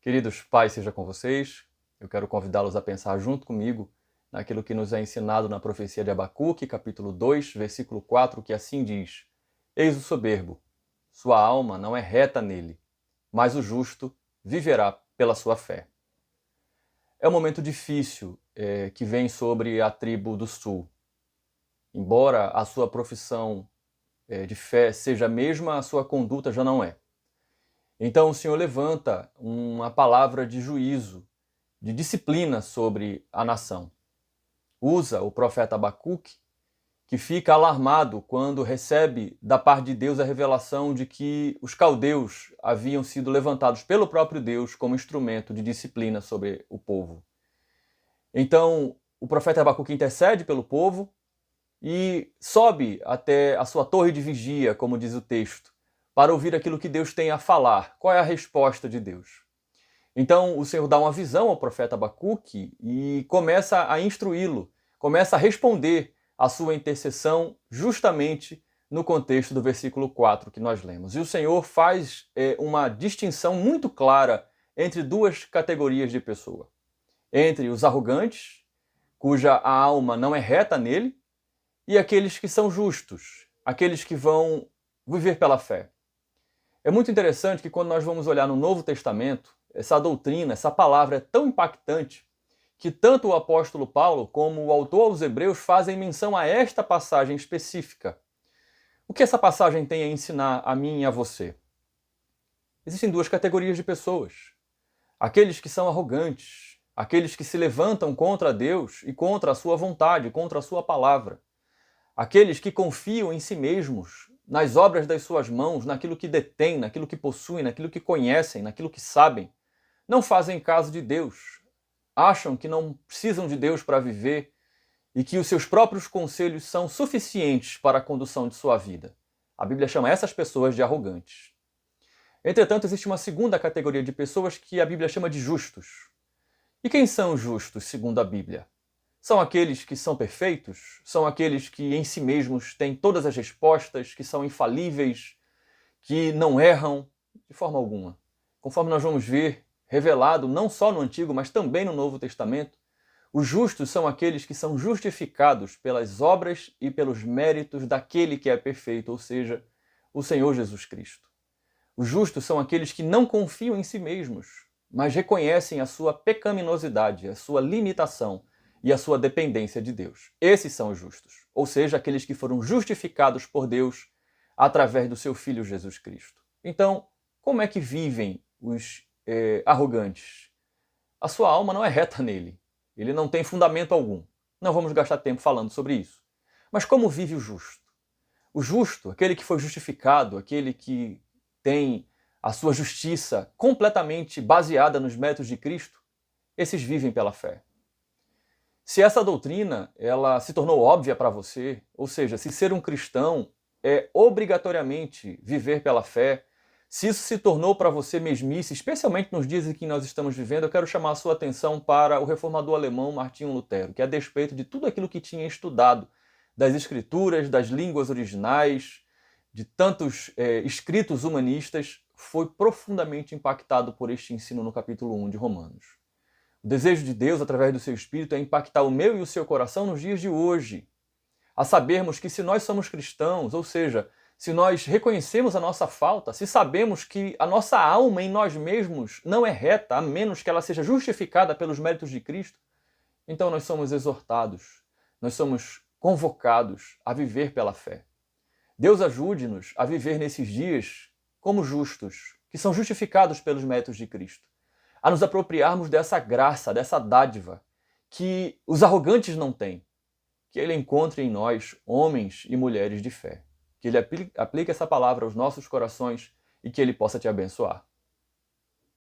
Queridos, paz seja com vocês. Eu quero convidá-los a pensar junto comigo naquilo que nos é ensinado na profecia de Abacuque, capítulo 2, versículo 4, que assim diz: Eis o soberbo, sua alma não é reta nele, mas o justo viverá pela sua fé. É um momento difícil que vem sobre a tribo do sul. Embora a sua profissão de fé seja a mesma, a sua conduta já não é. Então o Senhor levanta uma palavra de juízo, de disciplina sobre a nação. Usa o profeta Abacuque, que fica alarmado quando recebe da parte de Deus a revelação de que os caldeus haviam sido levantados pelo próprio Deus como instrumento de disciplina sobre o povo. Então o profeta Abacuque intercede pelo povo e sobe até a sua torre de vigia, como diz o texto, para ouvir aquilo que Deus tem a falar. Qual é a resposta de Deus? Então o Senhor dá uma visão ao profeta Abacuque e começa a instruí-lo, começa a responder à sua intercessão justamente no contexto do versículo 4 que nós lemos. E o Senhor faz uma distinção muito clara entre duas categorias de pessoa. Entre os arrogantes, cuja a alma não é reta nele, e aqueles que são justos, aqueles que vão viver pela fé. É muito interessante que quando nós vamos olhar no Novo Testamento, essa doutrina, essa palavra é tão impactante que tanto o apóstolo Paulo como o autor aos Hebreus fazem menção a esta passagem específica. O que essa passagem tem a ensinar a mim e a você? Existem duas categorias de pessoas. Aqueles que são arrogantes, aqueles que se levantam contra Deus e contra a sua vontade, contra a sua palavra. Aqueles que confiam em si mesmos, nas obras das suas mãos, naquilo que detêm, naquilo que possuem, naquilo que conhecem, naquilo que sabem, não fazem caso de Deus, acham que não precisam de Deus para viver e que os seus próprios conselhos são suficientes para a condução de sua vida. A Bíblia chama essas pessoas de arrogantes. Entretanto, existe uma segunda categoria de pessoas que a Bíblia chama de justos. E quem são os justos, segundo a Bíblia? São aqueles que são perfeitos? São aqueles que em si mesmos têm todas as respostas, que são infalíveis, que não erram de forma alguma. Conforme nós vamos ver, revelado não só no Antigo, mas também no Novo Testamento, os justos são aqueles que são justificados pelas obras e pelos méritos daquele que é perfeito, ou seja, o Senhor Jesus Cristo. Os justos são aqueles que não confiam em si mesmos, mas reconhecem a sua pecaminosidade, a sua limitação, e a sua dependência de Deus. Esses são os justos, ou seja, aqueles que foram justificados por Deus através do seu Filho Jesus Cristo. Então, como é que vivem os arrogantes? A sua alma não é reta nele, ele não tem fundamento algum. Não vamos gastar tempo falando sobre isso. Mas como vive o justo? O justo, aquele que foi justificado, aquele que tem a sua justiça completamente baseada nos méritos de Cristo, esses vivem pela fé. Se essa doutrina ela se tornou óbvia para você, ou seja, se ser um cristão é obrigatoriamente viver pela fé, se isso se tornou para você mesmice, especialmente nos dias em que nós estamos vivendo, eu quero chamar a sua atenção para o reformador alemão Martinho Lutero, que a despeito de tudo aquilo que tinha estudado das escrituras, das línguas originais, de tantos escritos humanistas, foi profundamente impactado por este ensino no capítulo 1 de Romanos. O desejo de Deus, através do seu Espírito, é impactar o meu e o seu coração nos dias de hoje. A sabermos que se nós somos cristãos, ou seja, se nós reconhecemos a nossa falta, se sabemos que a nossa alma em nós mesmos não é reta, a menos que ela seja justificada pelos méritos de Cristo, então nós somos exortados, nós somos convocados a viver pela fé. Deus ajude-nos a viver nesses dias como justos, que são justificados pelos méritos de Cristo. A nos apropriarmos dessa graça, dessa dádiva, que os arrogantes não têm. Que Ele encontre em nós homens e mulheres de fé. Que Ele aplique essa palavra aos nossos corações e que Ele possa te abençoar.